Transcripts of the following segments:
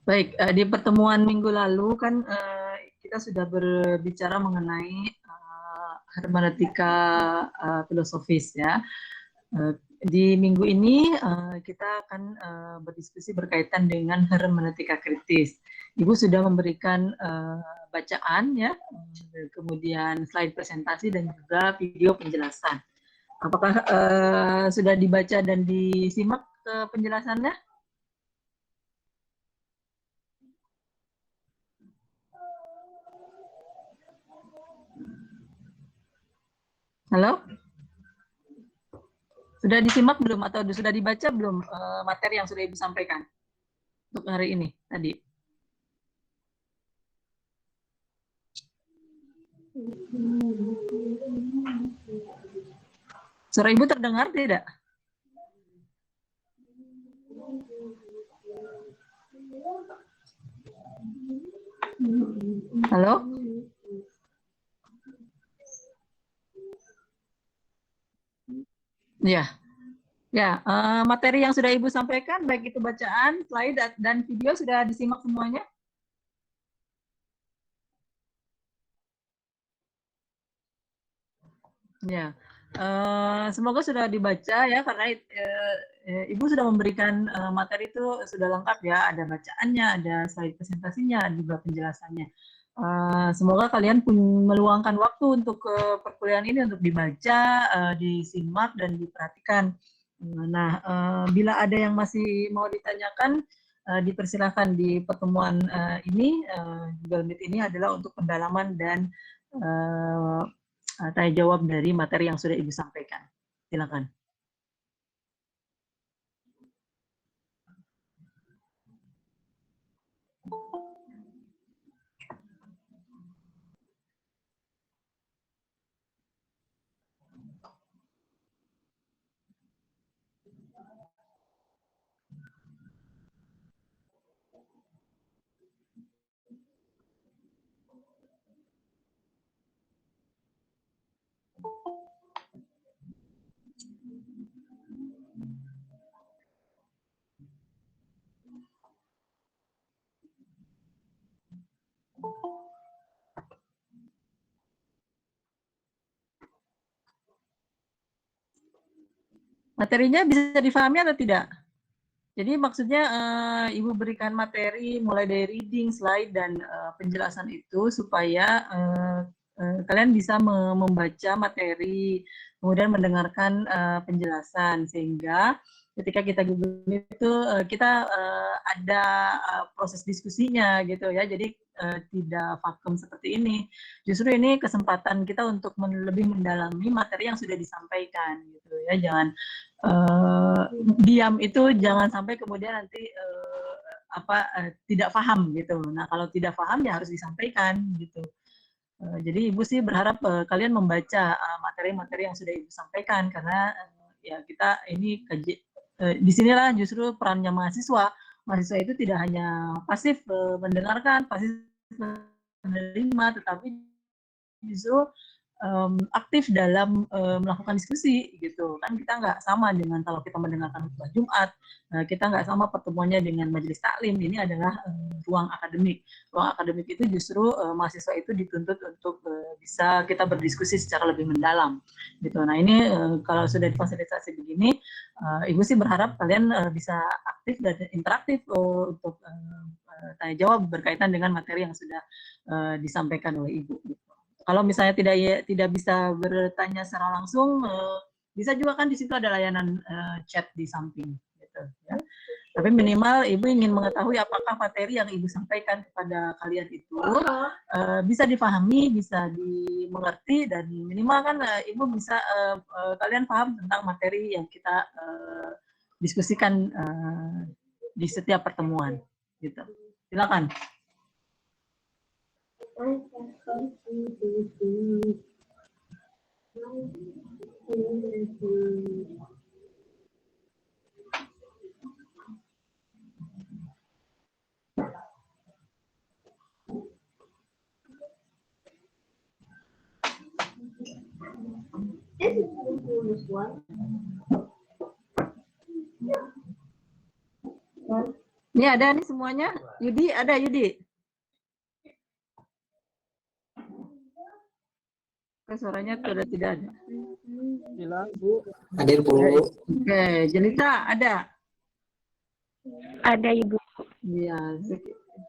Baik, di pertemuan minggu lalu kan kita sudah berbicara mengenai hermeneutika filosofis ya. Di minggu ini kita akan berdiskusi berkaitan dengan hermeneutika kritis. Ibu sudah memberikan bacaan ya, kemudian slide presentasi dan juga video penjelasan. Apakah sudah dibaca dan disimak penjelasannya? Halo? Sudah disimak belum atau sudah dibaca belum materi yang sudah Ibu sampaikan untuk hari ini tadi? Suara Ibu terdengar tidak? Halo? Ya, ya. Materi yang sudah Ibu sampaikan, baik itu bacaan, slide, dan video sudah disimak semuanya? Ya, semoga sudah dibaca ya, karena Ibu sudah memberikan materi itu sudah lengkap ya, ada bacaannya, ada slide presentasinya, juga penjelasannya. Semoga kalian meluangkan waktu untuk perkuliahan ini untuk dibaca, disimak, dan diperhatikan. Nah, bila ada yang masih mau ditanyakan, dipersilakan di pertemuan ini. Google Meet ini adalah untuk pendalaman dan tanya jawab dari materi yang sudah Ibu sampaikan. Silakan. Materinya bisa difahami atau tidak? Jadi maksudnya Ibu berikan materi mulai dari reading, slide, dan penjelasan itu supaya kalian bisa membaca materi, kemudian mendengarkan penjelasan, sehingga ketika kita Google itu kita ada proses diskusinya gitu ya. Jadi tidak vakum seperti ini. Justru ini kesempatan kita untuk lebih mendalami materi yang sudah disampaikan gitu ya. Jangan diam itu jangan sampai kemudian nanti tidak paham gitu. Nah, kalau tidak paham ya harus disampaikan gitu. Jadi Ibu sih berharap kalian membaca materi-materi yang sudah Ibu sampaikan, karena ya kita ini disinilah justru perannya mahasiswa. Mahasiswa itu tidak hanya pasif mendengarkan, pasif menerima, tetapi justru aktif dalam melakukan diskusi gitu kan. Kita nggak sama dengan kalau kita mendengarkan khutbah Jumat, kita nggak sama pertemuannya dengan majelis taklim. Ini adalah ruang akademik. Ruang akademik itu justru mahasiswa itu dituntut untuk bisa kita berdiskusi secara lebih mendalam gitu. Nah, ini kalau sudah difasilitasi begini, Ibu sih berharap kalian bisa aktif dan interaktif untuk tanya jawab berkaitan dengan materi yang sudah disampaikan oleh Ibu gitu. Kalau misalnya tidak bisa bertanya secara langsung, bisa juga kan di situ ada layanan chat di samping gitu ya. Tapi minimal Ibu ingin mengetahui apakah materi yang Ibu sampaikan kepada kalian itu bisa dipahami, bisa dimengerti, dan minimal kan Ibu bisa kalian paham tentang materi yang kita diskusikan di setiap pertemuan gitu. Silakan. Ini ada nih semuanya. Yudi, ada Yudi. Suaranya sudah tidak ada. Bilang, Bu. Hadir, Bu. Oke, Jelita ada? Ada Ibu. Iya,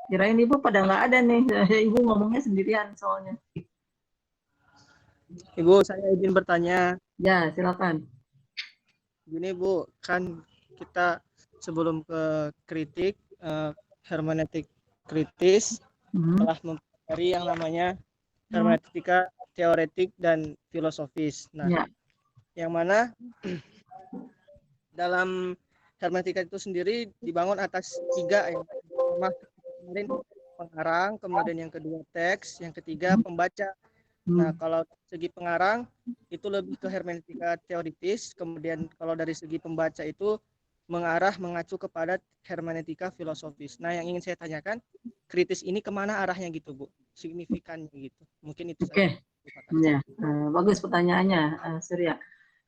kirain Ibu pada nggak ada nih. Ibu ngomongnya sendirian soalnya. Ibu, saya izin bertanya. Ya, silakan. Gini Bu, kan kita sebelum ke kritik, hermeneutik kritis, telah mempelajari yang namanya hermeneutika teoretik dan filosofis. Nah, ya. Yang mana dalam hermeneutika itu sendiri dibangun atas 3 yang pertama kemarin pengarang, kemudian yang kedua teks, yang ketiga pembaca. Nah, kalau segi pengarang itu lebih ke hermeneutika teoritis, kemudian kalau dari segi pembaca itu mengacu kepada hermeneutika filosofis. Nah, yang ingin saya tanyakan, kritis ini kemana arahnya gitu, Bu? Signifikannya gitu. Mungkin itu saja. Ya, bagus pertanyaannya, Surya.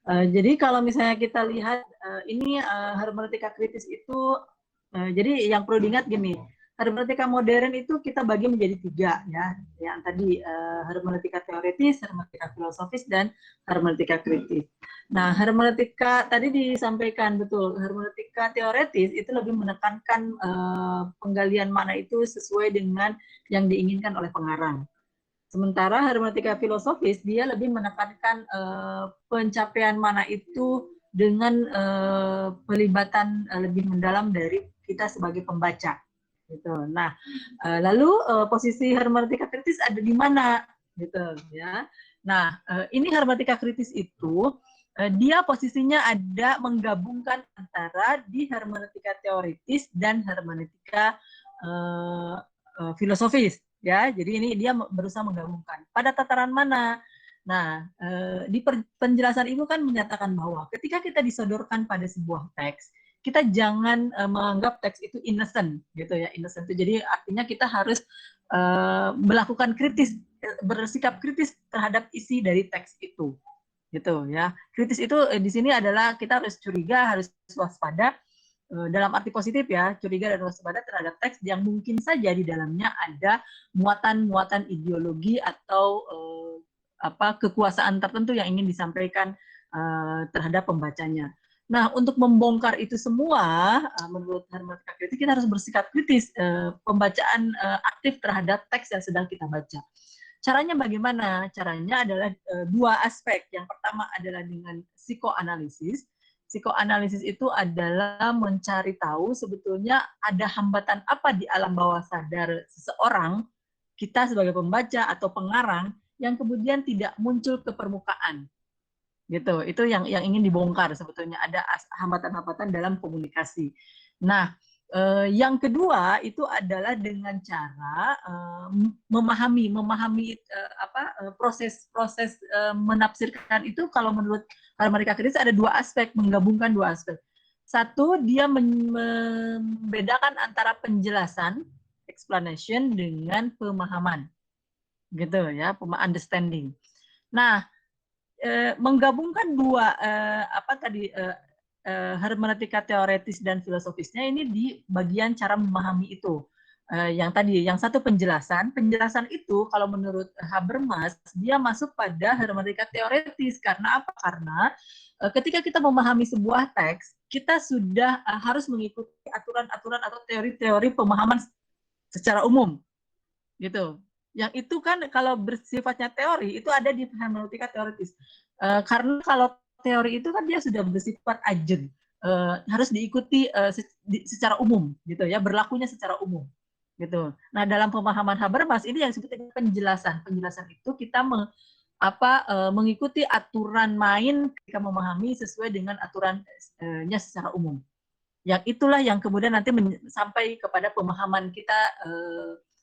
Jadi kalau misalnya kita lihat ini hermeneutika kritis itu, jadi yang perlu diingat gini, hermeneutika modern itu kita bagi menjadi 3 ya, yang tadi hermeneutika teoritis, hermeneutika filosofis, dan hermeneutika kritis. Nah, hermeneutika tadi disampaikan betul, hermeneutika teoritis itu lebih menekankan penggalian makna itu sesuai dengan yang diinginkan oleh pengarang. Sementara hermeneutika filosofis dia lebih menekankan pencapaian makna itu dengan pelibatan lebih mendalam dari kita sebagai pembaca. Gitu. Nah, lalu posisi hermeneutika kritis ada di mana? Gitu, ya. Nah, ini hermeneutika kritis itu dia posisinya ada menggabungkan antara di hermeneutika teoritis dan hermeneutika filosofis. Ya, jadi ini dia berusaha menggabungkan. Pada tataran mana? Nah, di penjelasan Ibu kan menyatakan bahwa ketika kita disodorkan pada sebuah teks, kita jangan menganggap teks itu innocent, gitu ya. Innocent itu jadi artinya kita harus melakukan kritis, bersikap kritis terhadap isi dari teks itu, gitu ya. Kritis itu di sini adalah kita harus curiga, harus waspada. Dalam arti positif ya, curiga dan waspada terhadap teks yang mungkin saja di dalamnya ada muatan-muatan ideologi atau kekuasaan tertentu yang ingin disampaikan terhadap pembacanya. Nah, untuk membongkar itu semua, menurut hermeneutika kritis kita harus bersikap kritis, pembacaan aktif terhadap teks yang sedang kita baca. Caranya bagaimana? Caranya adalah 2 aspek. Yang pertama adalah dengan psikoanalisis. Psikoanalisis itu adalah mencari tahu sebetulnya ada hambatan apa di alam bawah sadar seseorang, kita sebagai pembaca atau pengarang, yang kemudian tidak muncul ke permukaan. Gitu. Itu yang ingin dibongkar sebetulnya, ada hambatan-hambatan dalam komunikasi. Nah, yang kedua itu adalah dengan cara memahami proses menafsirkan itu. Kalau menurut hermeneutika kritis ada 2 aspek, menggabungkan 2 aspek. Satu, dia membedakan antara penjelasan explanation dengan pemahaman, gitu ya, understanding. Nah, menggabungkan 2 hermeneutika teoritis dan filosofisnya ini di bagian cara memahami itu. Yang tadi, yang satu penjelasan itu kalau menurut Habermas dia masuk pada hermeneutika teoritis. Karena apa? Karena ketika kita memahami sebuah teks, kita sudah harus mengikuti aturan-aturan atau teori-teori pemahaman secara umum, gitu. Yang itu kan kalau bersifatnya teori itu ada di hermeneutika teoritis. Karena kalau teori itu kan dia sudah bersifat agent, harus diikuti secara umum, gitu ya, berlakunya secara umum, gitu. Nah, dalam pemahaman Habermas ini yang disebut penjelasan. Penjelasan itu kita mengikuti aturan main ketika memahami sesuai dengan aturannya secara umum. Yang itulah yang kemudian nanti sampai kepada pemahaman kita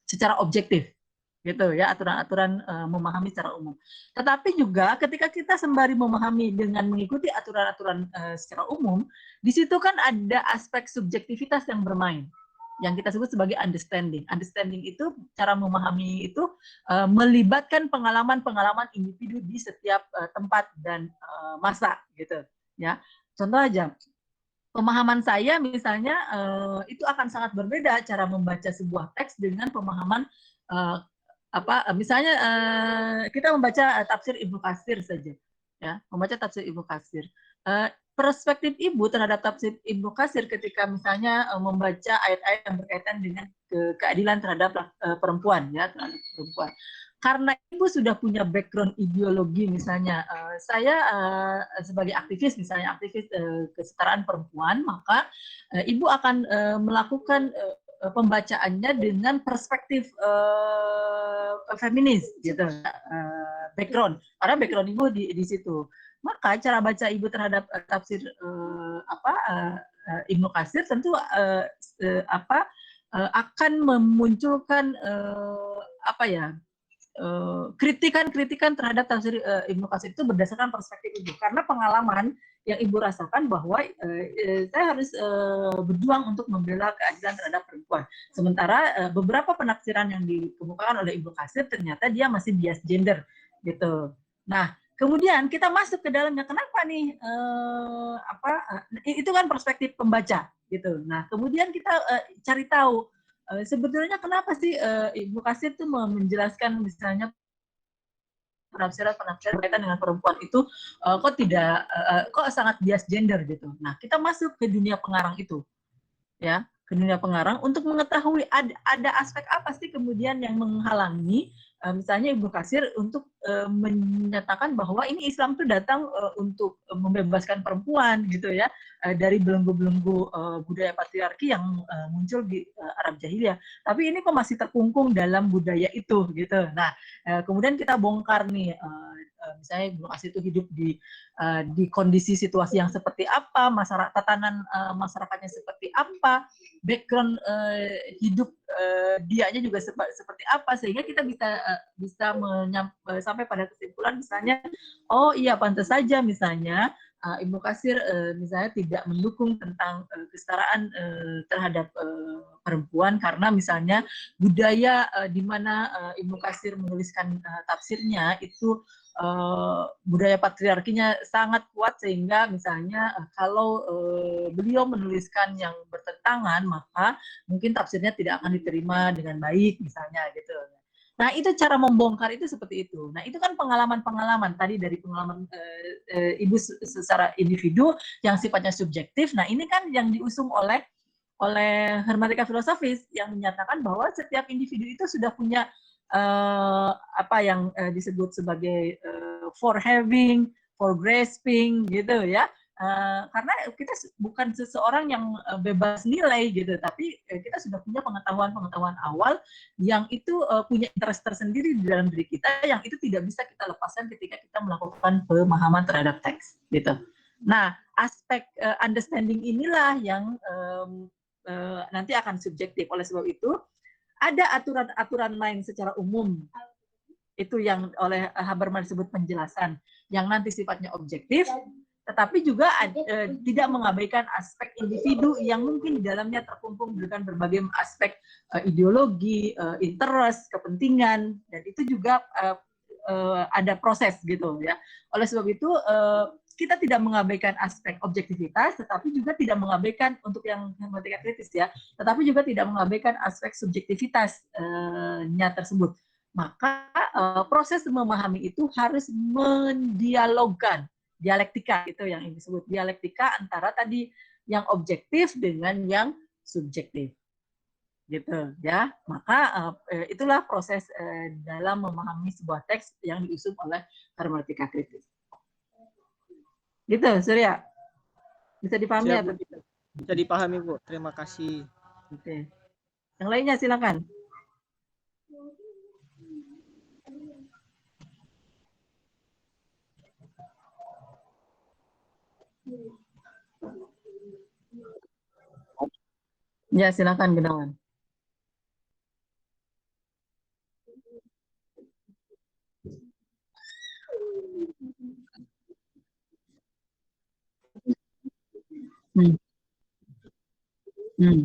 secara objektif, gitu ya, aturan-aturan memahami secara umum. Tetapi juga ketika kita sembari memahami dengan mengikuti aturan-aturan secara umum, di situ kan ada aspek subjektivitas yang bermain, yang kita sebut sebagai understanding. Understanding itu cara memahami itu melibatkan pengalaman-pengalaman individu di setiap tempat dan masa, gitu ya. Contoh aja, pemahaman saya misalnya itu akan sangat berbeda cara membaca sebuah teks dengan pemahaman misalnya kita membaca tafsir Ibnu Katsir saja, ya, membaca tafsir Ibnu Katsir. Perspektif Ibu terhadap tafsir Ibnu Katsir ketika misalnya membaca ayat-ayat yang berkaitan dengan keadilan terhadap perempuan, ya, terhadap perempuan. Karena Ibu sudah punya background ideologi, misalnya saya sebagai aktivis, misalnya aktivis kesetaraan perempuan, maka Ibu akan melakukan pembacaannya dengan perspektif feminis, gitu, background, karena background Ibu di situ. Maka cara baca Ibu terhadap tafsir Ibnu Katsir tentu akan memunculkan kritikan-kritikan terhadap tafsir Ibnu Katsir itu berdasarkan perspektif Ibu, karena pengalaman yang Ibu rasakan bahwa saya harus berjuang untuk membela keadilan terhadap perempuan. Sementara beberapa penafsiran yang dikemukakan oleh Ibnu Katsir ternyata dia masih bias gender, gitu. Nah, kemudian kita masuk ke dalamnya, kenapa nih itu kan perspektif pembaca, gitu. Nah, kemudian kita cari tahu sebetulnya kenapa sih Ibnu Katsir itu menjelaskan misalnya penafsiran berkaitan dengan perempuan itu kok sangat bias gender, gitu. Nah, kita masuk ke dunia pengarang itu, ya, ke dunia pengarang untuk mengetahui ada aspek apa sih kemudian yang menghalangi misalnya Ibnu Katsir untuk menyatakan bahwa ini Islam itu datang untuk membebaskan perempuan, gitu ya, dari belenggu-belenggu budaya patriarki yang muncul di Arab Jahiliyah. Tapi ini kok masih terkungkung dalam budaya itu, gitu. Nah, kemudian kita bongkar nih, misalnya Ibnu Katsir itu hidup di kondisi situasi yang seperti apa, tatanan masyarakatnya seperti apa, background hidup dianya juga seperti apa, sehingga kita bisa sampai pada kesimpulan misalnya, oh iya pantas saja misalnya Ibnu Katsir misalnya tidak mendukung tentang kesetaraan terhadap perempuan, karena misalnya budaya di mana Ibnu Katsir menuliskan tafsirnya itu budaya patriarkinya sangat kuat, sehingga misalnya kalau beliau menuliskan yang bertentangan, maka mungkin tafsirnya tidak akan diterima dengan baik, misalnya, gitu. Nah, itu cara membongkar itu seperti itu. Nah, itu kan pengalaman-pengalaman tadi dari pengalaman Ibu secara individu yang sifatnya subjektif. Nah, ini kan yang diusung oleh hermeneutika filosofis yang menyatakan bahwa setiap individu itu sudah punya apa yang disebut sebagai for having, for grasping, gitu ya. Karena kita bukan seseorang yang bebas nilai, gitu, tapi kita sudah punya pengetahuan-pengetahuan awal yang itu punya interest tersendiri di dalam diri kita, yang itu tidak bisa kita lepaskan ketika kita melakukan pemahaman terhadap teks, gitu. Nah, aspek understanding inilah yang nanti akan subjektif. Oleh sebab itu, ada aturan-aturan main secara umum, itu yang oleh Habermas disebut penjelasan, yang nanti sifatnya objektif, tetapi juga tidak mengabaikan aspek individu yang mungkin di dalamnya terkungkung dengan berbagai aspek ideologi, interest, kepentingan, dan itu juga ada proses, gitu ya. Oleh sebab itu kita tidak mengabaikan aspek objektivitas, tetapi juga tidak mengabaikan untuk yang hermeneutika kritis, ya, tetapi juga tidak mengabaikan aspek subjektivitasnya tersebut. Maka proses memahami itu harus mendialogkan, dialektika itu yang disebut dialektika antara tadi yang objektif dengan yang subjektif, gitu ya. Maka itulah proses dalam memahami sebuah teks yang diusung oleh hermeneutika kritis. Gitu, Surya. Bisa dipahami atau tidak? Bisa dipahami, Bu. Terima kasih. Oke. Yang lainnya silakan. Ya, silakan Gunawan. Hmm. Hmm.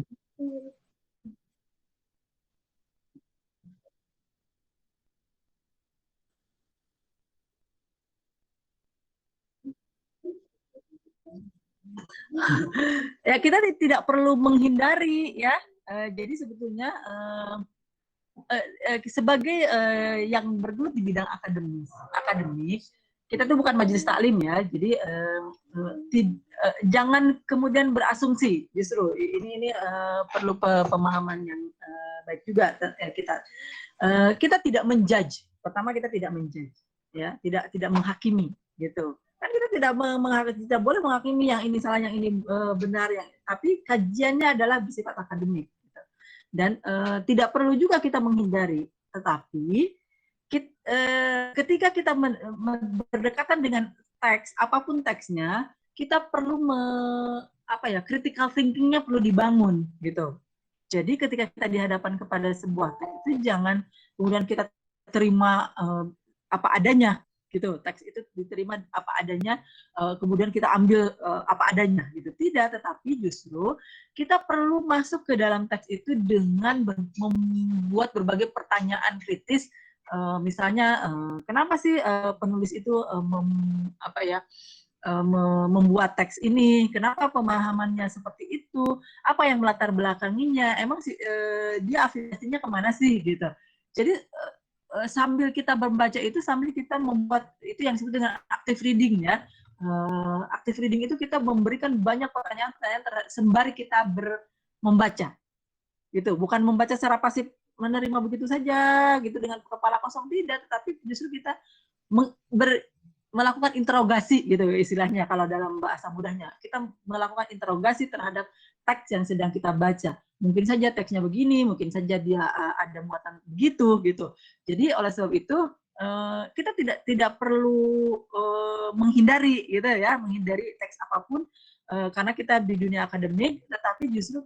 Ya kita tidak perlu menghindari ya. Jadi sebetulnya sebagai yang bergelut di bidang akademik, kita tuh bukan majelis taklim ya. Jadi jangan kemudian berasumsi. Justru ini perlu pemahaman yang baik juga kita. Kita tidak menjudge. Pertama kita tidak menjudge, ya, tidak menghakimi, gitu. Kan kita tidak boleh menghakimi yang ini salah, yang ini benar, tapi kajiannya adalah bersifat akademik. Gitu. Dan tidak perlu juga kita menghindari, tetapi ketika kita berdekatan dengan teks, apapun teksnya, kita perlu critical thinking-nya perlu dibangun, gitu. Jadi ketika kita dihadapan kepada sebuah teks itu jangan kemudian kita terima apa adanya, gitu. Teks itu diterima apa adanya, kemudian kita ambil apa adanya, gitu. Tidak, tetapi justru kita perlu masuk ke dalam teks itu dengan membuat berbagai pertanyaan kritis. Misalnya, kenapa sih penulis itu membuat teks ini, kenapa pemahamannya seperti itu, apa yang melatar belakanginya, emang dia afiliasinya kemana sih, gitu. Jadi sambil kita membaca itu, sambil kita membuat itu yang disebut dengan active reading ya. Active reading itu kita memberikan banyak pertanyaan sembari kita membaca, gitu. Bukan membaca secara pasif menerima begitu saja, gitu dengan kepala kosong, tidak, tetapi justru kita melakukan interogasi, gitu istilahnya kalau dalam bahasa mudahnya. Kita melakukan interogasi terhadap teks yang sedang kita baca. Mungkin saja teksnya begini, mungkin saja dia ada muatan begitu, gitu. Jadi oleh sebab itu kita tidak perlu menghindari, gitu ya, menghindari teks apapun karena kita di dunia akademik, tetapi justru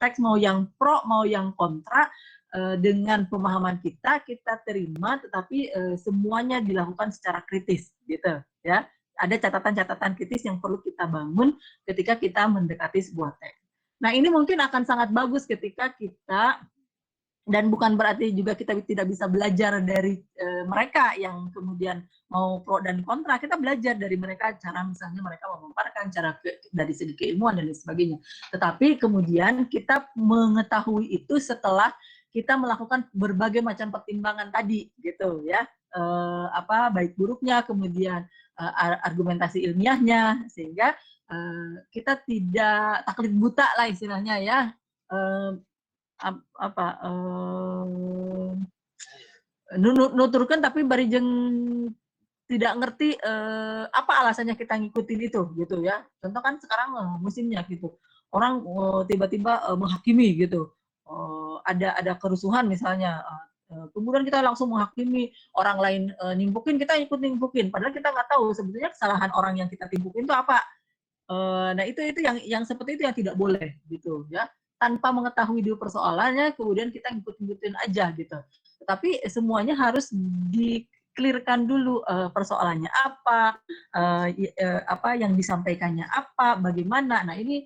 teks mau yang pro mau yang kontra, dengan pemahaman kita terima, tetapi semuanya dilakukan secara kritis, gitu ya. Ada catatan-catatan kritis yang perlu kita bangun ketika kita mendekati sebuah teks. Nah, ini mungkin akan sangat bagus ketika kita, dan bukan berarti juga kita tidak bisa belajar dari mereka yang kemudian mau pro dan kontra. Kita belajar dari mereka, cara misalnya mereka memaparkan, cara dari segi keilmuan dan lain sebagainya. Tetapi kemudian kita mengetahui itu setelah kita melakukan berbagai macam pertimbangan tadi, gitu ya. Baik buruknya, kemudian argumentasi ilmiahnya, sehingga kita tidak taklid buta lah istilahnya ya. Nuturkan tapi barijeng tidak ngerti apa alasannya kita ngikutin itu, gitu ya. Contoh kan sekarang musimnya gitu, orang tiba-tiba menghakimi gitu, ada kerusuhan misalnya, kemudian kita langsung menghakimi, orang lain nimpukin, kita ikut nimpukin, padahal kita nggak tahu sebetulnya kesalahan orang yang kita timpukin itu apa. Nah itu yang seperti itu yang tidak boleh, gitu ya. Tanpa mengetahui dulu persoalannya, kemudian kita ngikut-ngikutin aja, gitu. Tetapi semuanya harus di-clearkan dulu persoalannya apa, yang disampaikannya apa, bagaimana. Nah ini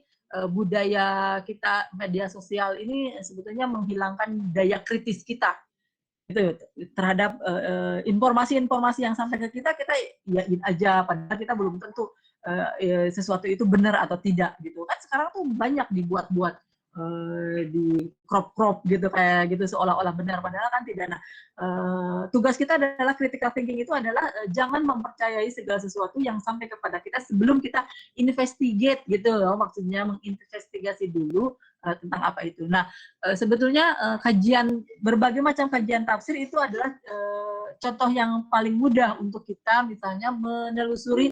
budaya kita media sosial ini sebetulnya menghilangkan daya kritis kita, gitu, terhadap informasi-informasi yang sampai ke kita yakin aja, padahal kita belum tentu sesuatu itu benar atau tidak, gitu kan. Sekarang tuh banyak dibuat-buat di crop gitu, kayak gitu, seolah-olah benar, padahal kan tidak. Nah, tugas kita adalah critical thinking, itu adalah jangan mempercayai segala sesuatu yang sampai kepada kita sebelum kita investigate, gitu loh, maksudnya menginvestigasi dulu tentang apa itu. Nah, sebetulnya berbagai macam kajian tafsir itu adalah contoh yang paling mudah untuk kita misalnya menelusuri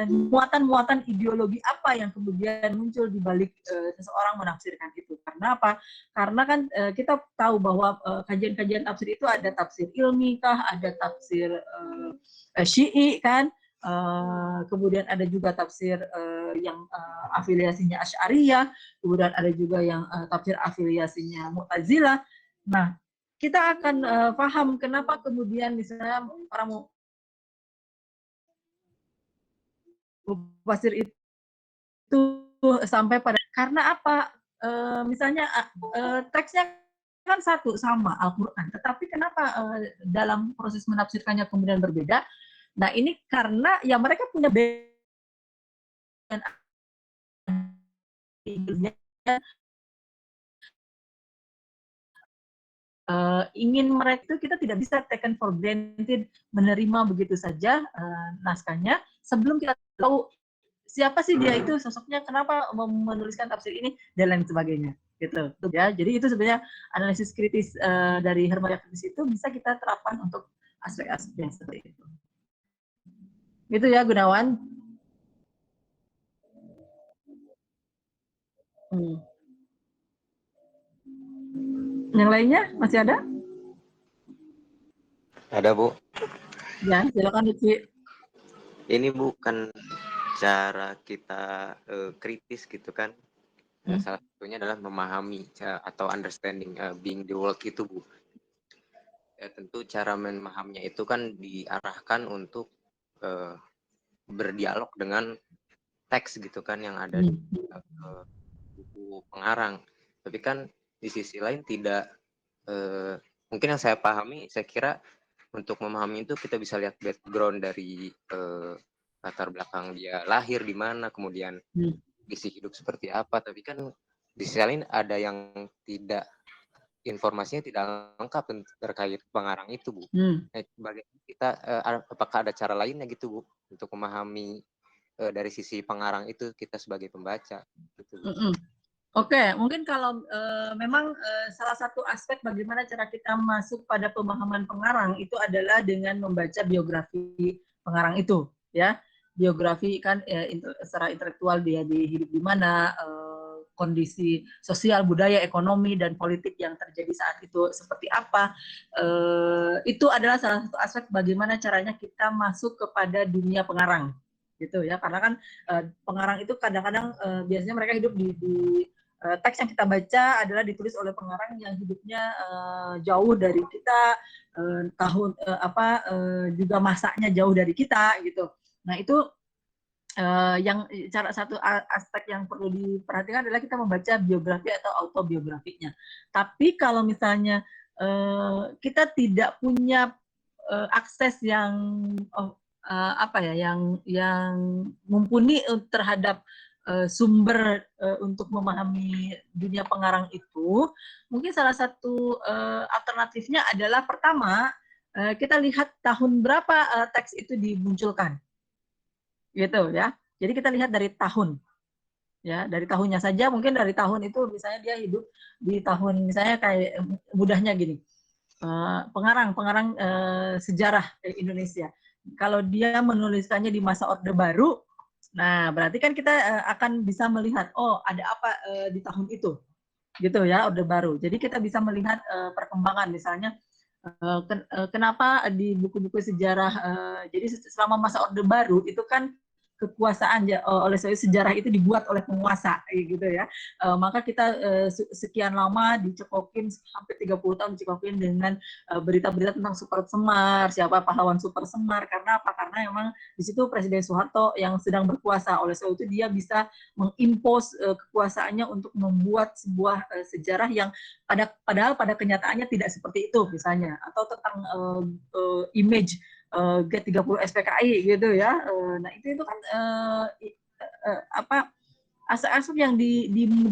muatan-muatan ideologi apa yang kemudian muncul di balik seseorang menafsirkan itu. Karena apa? Karena kan kita tahu bahwa kajian-kajian tafsir itu ada tafsir ilmi kah, ada tafsir Syi'i kan, kemudian ada juga tafsir yang afiliasinya Asy'ariyah, kemudian ada juga yang tafsir afiliasinya Mu'tazilah. Nah, kita akan paham kenapa kemudian misalnya para mufasir itu sampai pada, karena apa? Misalnya teksnya kan satu sama Al-Quran, tetapi kenapa dalam proses menafsirkannya kemudian berbeda? Nah ini karena ya mereka punya ingin mereka itu kita tidak bisa taken for granted menerima begitu saja naskahnya sebelum kita tahu siapa sih dia itu, sosoknya, kenapa menuliskan tafsir ini dan lain sebagainya gitu ya. Jadi itu sebenarnya analisis kritis dari Hermaya Kritis itu bisa kita terapkan untuk aspek-aspek yang seperti itu. Gitu ya Gunawan. Yang lainnya masih ada? Ada, Bu. Ya, silakan Lutfi. Ini bukan cara kita kritis gitu kan. Salah satunya adalah memahami atau understanding being the world itu, Bu. Tentu cara memahaminya itu kan diarahkan untuk berdialog dengan teks gitu kan yang ada di buku pengarang. Tapi kan di sisi lain tidak mungkin yang saya pahami, saya kira untuk memahami itu kita bisa lihat background dari latar belakang dia lahir di mana, kemudian isi hidup seperti apa. Tapi kan di sisi lain ada yang tidak, informasinya tidak lengkap terkait pengarang itu, Bu. Bagaimana kita apakah ada cara lainnya gitu, Bu, untuk memahami dari sisi pengarang itu kita sebagai pembaca gitu, Bu. Oke, mungkin kalau memang salah satu aspek bagaimana cara kita masuk pada pemahaman pengarang itu adalah dengan membaca biografi pengarang itu, ya. Biografi kan secara intelektual dia hidup di mana, kondisi sosial, budaya, ekonomi dan politik yang terjadi saat itu seperti apa. Itu adalah salah satu aspek bagaimana caranya kita masuk kepada dunia pengarang, gitu ya. Karena kan pengarang itu kadang-kadang biasanya mereka hidup di teks yang kita baca adalah ditulis oleh pengarang yang hidupnya jauh dari kita, juga masanya jauh dari kita gitu. Nah itu yang satu aspek yang perlu diperhatikan adalah kita membaca biografi atau autobiografinya. Tapi kalau misalnya kita tidak punya akses yang yang mumpuni terhadap sumber untuk memahami dunia pengarang itu, mungkin salah satu alternatifnya adalah pertama kita lihat tahun berapa teks itu dimunculkan, gitu ya. Jadi kita lihat dari tahun, ya dari tahunnya saja. Mungkin dari tahun itu misalnya dia hidup di tahun, misalnya kayak mudahnya gini, pengarang sejarah Indonesia. Kalau dia menuliskannya di masa Orde Baru, nah berarti kan kita akan bisa melihat, oh ada apa di tahun itu, gitu ya, Orde Baru. Jadi kita bisa melihat perkembangan, misalnya kenapa di buku-buku sejarah, jadi selama masa Orde Baru itu kan kekuasaan oleh sejarah itu dibuat oleh penguasa gitu ya. Maka kita sekian lama dicekokin, hampir 30 tahun dicekokin dengan berita-berita tentang Super Semar, siapa pahlawan Super Semar. Karena apa? Karena memang di situ Presiden Soeharto yang sedang berkuasa, oleh sebab itu dia bisa mengimpos kekuasaannya untuk membuat sebuah sejarah yang padahal pada kenyataannya tidak seperti itu misalnya, atau tentang image G30 SPKI gitu ya. Nah itu kan aspek-aspek yang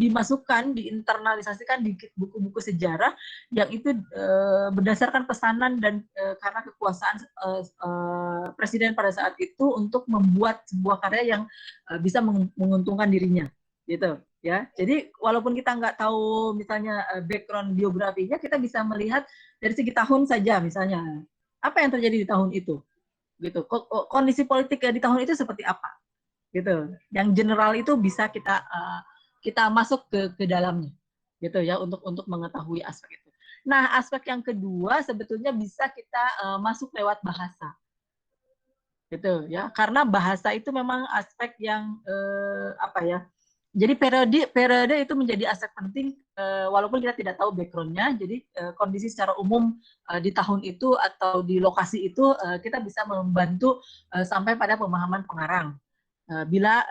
dimasukkan, diinternalisasikan di buku-buku sejarah yang itu berdasarkan pesanan dan karena kekuasaan presiden pada saat itu untuk membuat sebuah karya yang bisa menguntungkan dirinya, gitu ya. Jadi walaupun kita nggak tahu misalnya background biografinya, kita bisa melihat dari segi tahun saja, misalnya apa yang terjadi di tahun itu, gitu. Kondisi politik di tahun itu seperti apa, gitu. Yang general itu bisa kita masuk ke dalamnya, gitu ya, untuk mengetahui aspek itu. Nah, aspek yang kedua sebetulnya bisa kita masuk lewat bahasa, gitu ya. Karena bahasa itu memang aspek yang jadi periode itu menjadi aspek penting, walaupun kita tidak tahu background-nya. Jadi kondisi secara umum di tahun itu atau di lokasi itu kita bisa membantu sampai pada pemahaman pengarang. Bila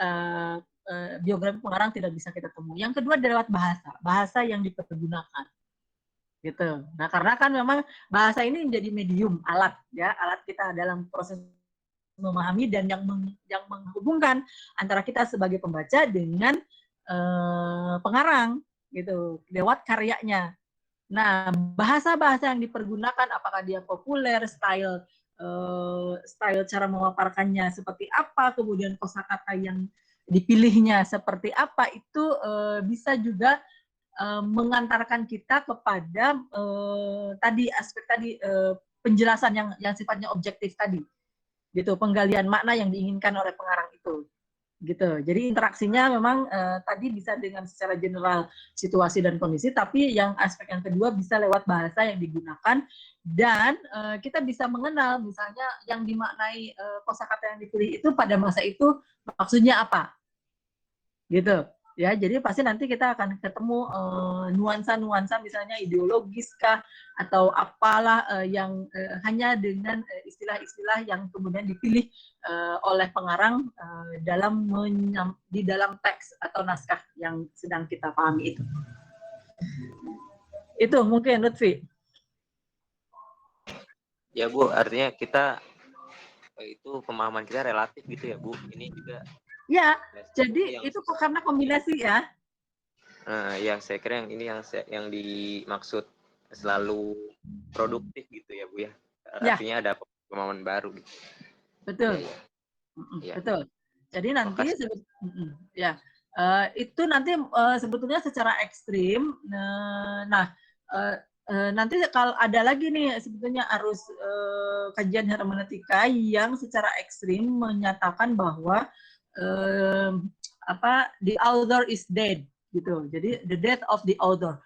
biografi pengarang tidak bisa kita temui. Yang kedua adalah bahasa yang dipergunakan, gitu. Nah, karena kan memang bahasa ini menjadi medium, alat kita dalam proses memahami dan yang menghubungkan antara kita sebagai pembaca dengan pengarang gitu, lewat karyanya. Nah, bahasa-bahasa yang dipergunakan, apakah dia populer, style cara memaparkannya seperti apa, kemudian kosakata yang dipilihnya seperti apa, itu bisa juga mengantarkan kita kepada tadi aspek tadi penjelasan yang sifatnya objektif tadi, gitu, penggalian makna yang diinginkan oleh pengarang itu. Gitu. Jadi interaksinya memang tadi bisa dengan secara general situasi dan kondisi, tapi yang aspek yang kedua bisa lewat bahasa yang digunakan dan kita bisa mengenal misalnya yang dimaknai kosakata yang dipilih itu pada masa itu maksudnya apa, gitu. Ya, jadi pasti nanti kita akan ketemu nuansa-nuansa misalnya ideologis kah atau apalah yang hanya dengan istilah-istilah yang kemudian dipilih oleh pengarang di dalam teks atau naskah yang sedang kita pahami itu. Itu mungkin Lutfi. Ya Bu, artinya kita itu pemahaman kita relatif gitu ya Bu. Ini juga. Ya, jadi itu kok karena kombinasi ya. Yang saya kira yang dimaksud selalu produktif gitu ya Bu ya. Artinya ada pemahaman baru gitu. Betul. Ya. Betul. Jadi nanti itu nanti sebetulnya secara ekstrim. Nanti kalau ada lagi nih sebetulnya arus kajian hermeneutika yang secara ekstrim menyatakan bahwa the author is dead gitu. Jadi the death of the author,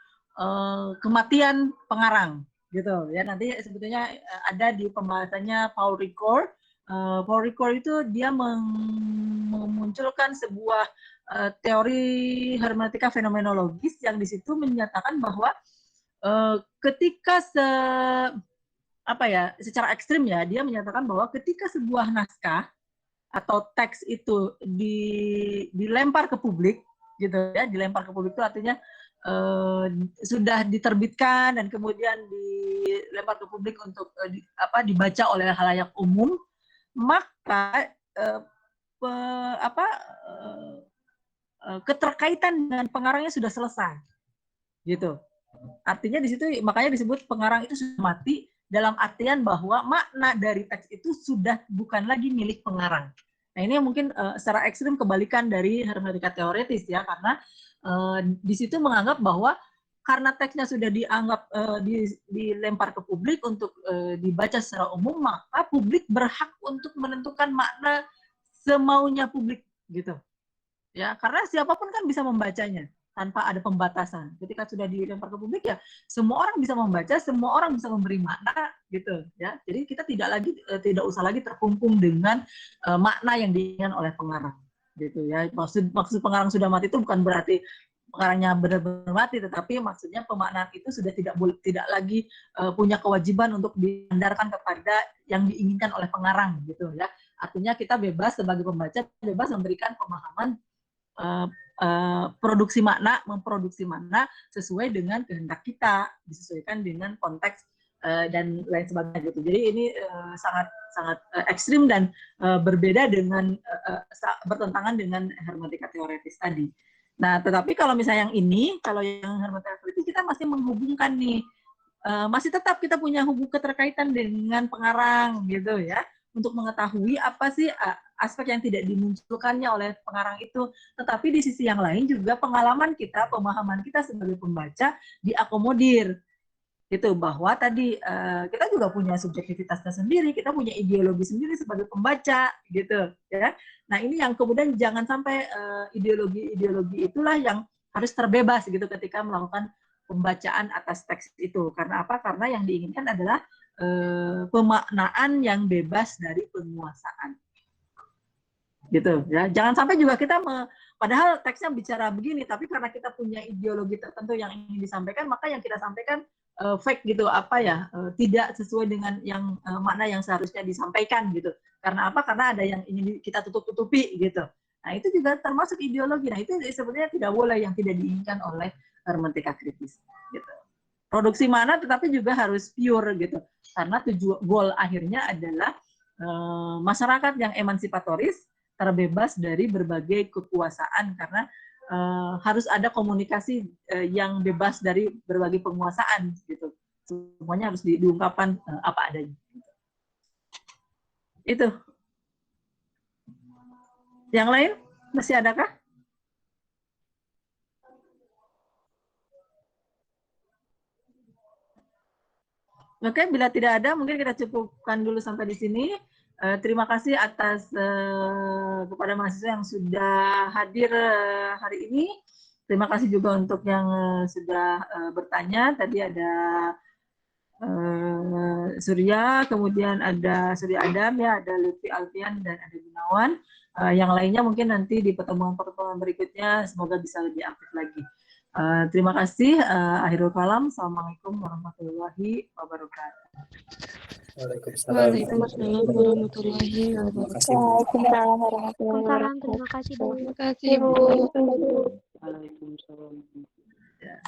kematian pengarang gitu ya. Nanti sebetulnya ada di pembahasannya Paul Ricoeur. Paul Ricoeur itu dia memunculkan sebuah teori hermeneutika fenomenologis yang di situ menyatakan bahwa ketika secara ekstrim ya, dia menyatakan bahwa ketika sebuah naskah atau teks itu dilempar ke publik gitu ya, dilempar ke publik itu artinya sudah diterbitkan dan kemudian dilempar ke publik untuk dibaca oleh khalayak umum, maka keterkaitan dengan pengarangnya sudah selesai gitu. Artinya di situ makanya disebut pengarang itu sudah mati, dalam artian bahwa makna dari teks itu sudah bukan lagi milik pengarang. Nah, ini yang mungkin secara ekstrim kebalikan dari hermeneutika teoretis ya, karena di situ menganggap bahwa karena teksnya sudah dianggap dilempar ke publik untuk dibaca secara umum, maka publik berhak untuk menentukan makna semaunya publik gitu. Ya, karena siapapun kan bisa membacanya tanpa ada pembatasan. Ketika sudah dilempar ke publik ya semua orang bisa membaca, semua orang bisa memberi makna gitu ya. Jadi kita tidak usah lagi terkungkung dengan makna yang diinginkan oleh pengarang gitu ya. Maksud pengarang sudah mati itu bukan berarti pengarangnya benar-benar mati, tetapi maksudnya pemaknaan itu sudah tidak lagi punya kewajiban untuk disandarkan kepada yang diinginkan oleh pengarang gitu ya. Artinya kita bebas sebagai pembaca, bebas memberikan pemahaman memproduksi makna sesuai dengan kehendak kita, disesuaikan dengan konteks dan lain sebagainya gitu. Jadi ini sangat ekstrim dan berbeda dengan bertentangan dengan hermeneutika teoretis tadi. Nah, tetapi kalau misalnya kalau yang hermeneutika teoretis kita masih menghubungkan nih, masih tetap kita punya keterkaitan dengan pengarang gitu ya, untuk mengetahui apa sih aspek yang tidak dimunculkannya oleh pengarang itu, tetapi di sisi yang lain juga pengalaman kita, pemahaman kita sebagai pembaca diakomodir gitu, bahwa tadi kita juga punya subjektivitasnya sendiri, kita punya ideologi sendiri sebagai pembaca gitu ya. Nah, ini yang kemudian jangan sampai ideologi itulah yang harus terbebas gitu ketika melakukan pembacaan atas teks itu. Karena apa? Karena yang diinginkan adalah pemaknaan yang bebas dari penguasaan gitu ya. Jangan sampai juga kita padahal teksnya bicara begini, tapi karena kita punya ideologi tertentu yang ingin disampaikan, maka yang kita sampaikan fake gitu, tidak sesuai dengan yang makna yang seharusnya disampaikan gitu. Karena apa? Karena ada yang ingin kita tutup-tutupi gitu. Nah, itu juga termasuk ideologi. Nah, itu sebenarnya tidak boleh, yang tidak diinginkan oleh hermeneutika kritis gitu. Produksi makna tetapi juga harus pure gitu, karena goal akhirnya adalah masyarakat yang emansipatoris, terbebas dari berbagai kekuasaan, karena harus ada komunikasi yang bebas dari berbagai penguasaan gitu. Semuanya harus diungkapkan apa adanya. Itu. Yang lain masih adakah? Oke, bila tidak ada, mungkin kita cukupkan dulu sampai di sini. Terima kasih atas kepada mahasiswa yang sudah hadir hari ini. Terima kasih juga untuk yang sudah bertanya. Tadi ada Surya, kemudian ada Surya Adam, ya, ada Lutfi Alfian, dan ada Gunawan. Yang lainnya mungkin nanti di pertemuan-pertemuan berikutnya semoga bisa lebih aktif lagi. Terima kasih. Akhirul kalam. Assalamualaikum warahmatullahi wabarakatuh. Waalaikumsalam warahmatullahi wabarakatuh. Waalaikumsalam warahmatullahi Waalaikumsalam, wabarakatuh. terima kasih Bu. Terima kasih Bu. Waalaikumsalam. Ya,